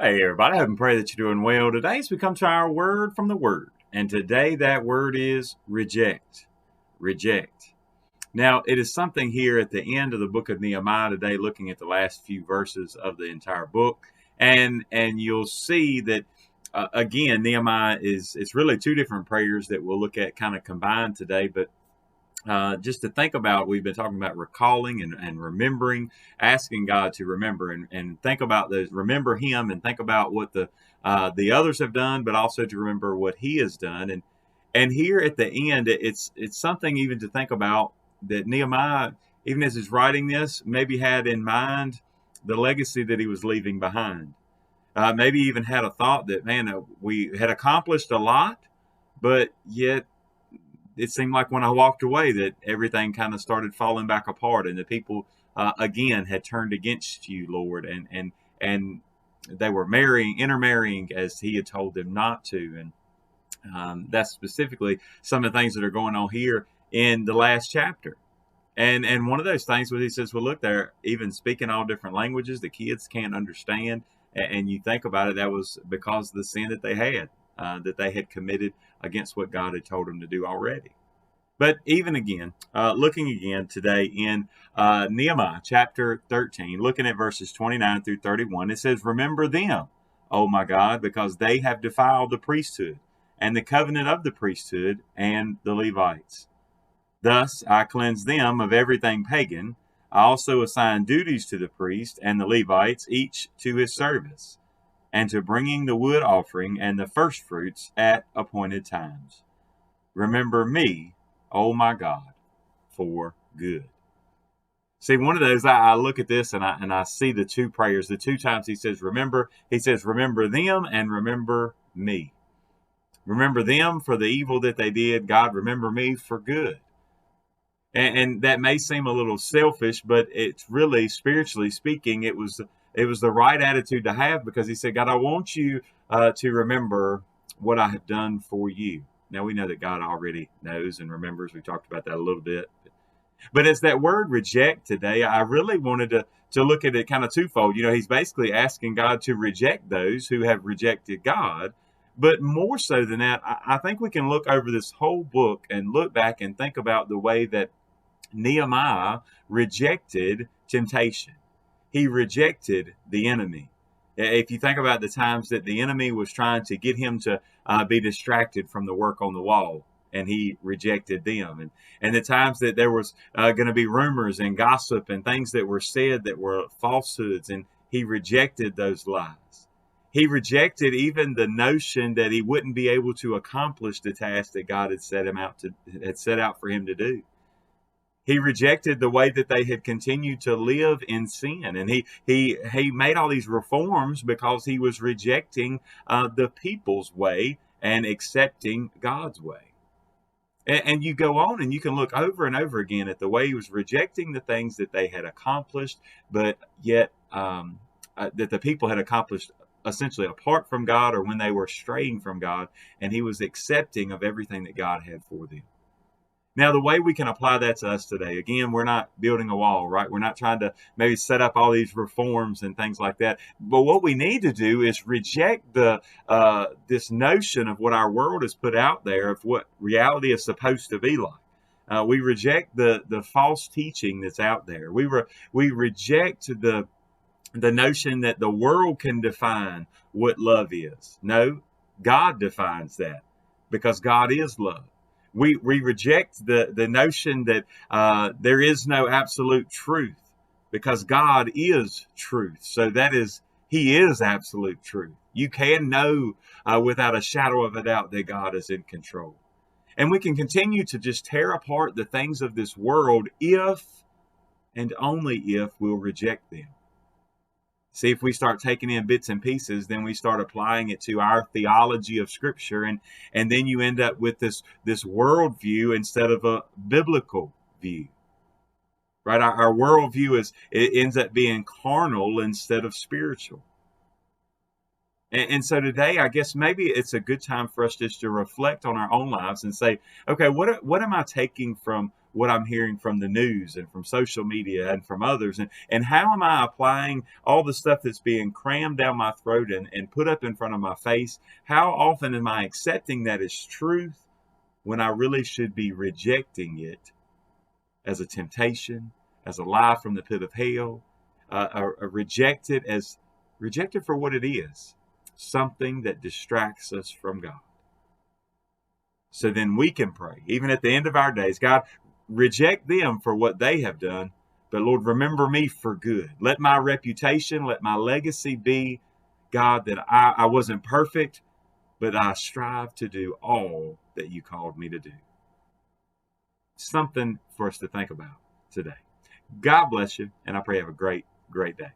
Hey, everybody. I hope and pray that you're doing well. Today, as we come to our word from the Word, and today that word is reject. Reject. Now, it is something here at the end of the book of Nehemiah today, looking at the last few verses of the entire book, and you'll see that again, Nehemiah is it's really two different prayers that we'll look at kind of combined today, but just to think about, we've been talking about recalling and remembering, asking God to remember and think about those, remember Him and think about what the others have done, but also to remember what He has done. And here at the end, it's something even to think about that Nehemiah, even as he's writing this, maybe had in mind the legacy that he was leaving behind. Maybe even had a thought that, man, we had accomplished a lot, but yet it seemed like when I walked away that everything kind of started falling back apart, and the people again had turned against you, Lord, and they were intermarrying as He had told them not to, and that's specifically some of the things that are going on here in the last chapter. And one of those things where He says, well, look, they're even speaking all different languages the kids can't understand, and you think about it, that was because of the sin that they had committed against what God had told them to do already. But even again, looking again today in Nehemiah chapter 13, looking at verses 29 through 31, it says, remember them, O my God, because they have defiled the priesthood and the covenant of the priesthood and the Levites. Thus I cleanse them of everything pagan. I also assign duties to the priest and the Levites, each to his service, and to bringing the wood offering and the firstfruits at appointed times. Remember me, oh my God, for good. See, one of those, I look at this and I see the two prayers, the two times he says, remember them and remember me. Remember them for the evil that they did. God, remember me for good. And that may seem a little selfish, but it's really, spiritually speaking, it was the right attitude to have, because he said, God, I want you to remember what I have done for you. Now, we know that God already knows and remembers. We talked about that a little bit. But as that word reject today, I really wanted to look at it kind of twofold. He's basically asking God to reject those who have rejected God. But more so than that, I think we can look over this whole book and look back and think about the way that Nehemiah rejected temptation. He rejected the enemy. If you think about the times that the enemy was trying to get him to be distracted from the work on the wall, and he rejected them, and the times that there was going to be rumors and gossip and things that were said that were falsehoods, and he rejected those lies. He rejected even the notion that he wouldn't be able to accomplish the task that God had set out for him to do. He rejected the way that they had continued to live in sin, and he made all these reforms because he was rejecting the people's way and accepting God's way. And you go on and you can look over and over again at the way he was rejecting the things that they had accomplished, but yet that the people had accomplished essentially apart from God, or when they were straying from God, and he was accepting of everything that God had for them. Now, the way we can apply that to us today, again, we're not building a wall, right? We're not trying to maybe set up all these reforms and things like that. But what we need to do is reject this notion of what our world has put out there of what reality is supposed to be like. We reject the false teaching that's out there. We reject the notion that the world can define what love is. No, God defines that, because God is love. We reject the notion that there is no absolute truth, because God is truth. So He is absolute truth. You can know without a shadow of a doubt that God is in control. And we can continue to just tear apart the things of this world if and only if we'll reject them. See, if we start taking in bits and pieces, then we start applying it to our theology of Scripture, and then you end up with this worldview instead of a biblical view. Right? Our worldview it ends up being carnal instead of spiritual. And so today, I guess maybe it's a good time for us just to reflect on our own lives and say, okay, what am I taking from what I'm hearing from the news and from social media and from others? And how am I applying all the stuff that's being crammed down my throat and put up in front of my face? How often am I accepting that as truth when I really should be rejecting it as a temptation, as a lie from the pit of hell, reject it for what it is, something that distracts us from God. So then we can pray, even at the end of our days, God, reject them for what they have done, but Lord, remember me for good. Let my reputation, let my legacy be, God, that I wasn't perfect, but I strive to do all that you called me to do. Something for us to think about today. God bless you, and I pray you have a great, great day.